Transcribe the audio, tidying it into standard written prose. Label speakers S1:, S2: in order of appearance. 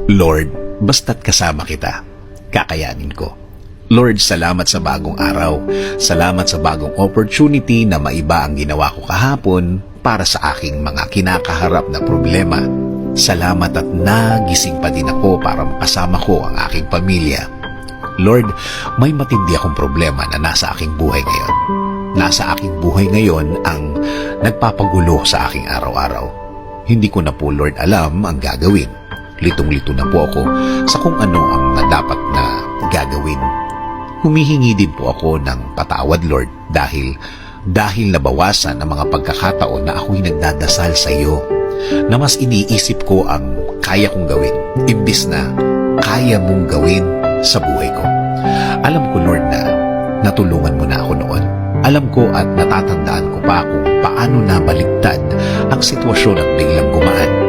S1: Lord, basta't kasama kita, kakayanin ko. Lord, salamat sa bagong araw. Salamat sa bagong opportunity na maiba ang ginawa ko kahapon para sa aking mga kinakaharap na problema. Salamat at nagising pa din ako para makasama ko ang aking pamilya. Lord, may matindi akong problema na nasa aking buhay ngayon. Nasa aking buhay ngayon ang nagpapagulo sa aking araw-araw. Hindi ko na po, Lord, alam ang gagawin. Litong-lito na po ako sa kung ano ang dapat na gagawin. Humihingi din po ako ng patawad, Lord, dahil nabawasan ang mga pagkakataon na ako'y nagdadasal sa iyo, na mas iniisip ko ang kaya kong gawin, imbis na kaya mong gawin sa buhay ko. Alam ko, Lord, na natulungan mo na ako noon. Alam ko at natatandaan ko pa kung paano na baligtad ang sitwasyon at biglang gumaan.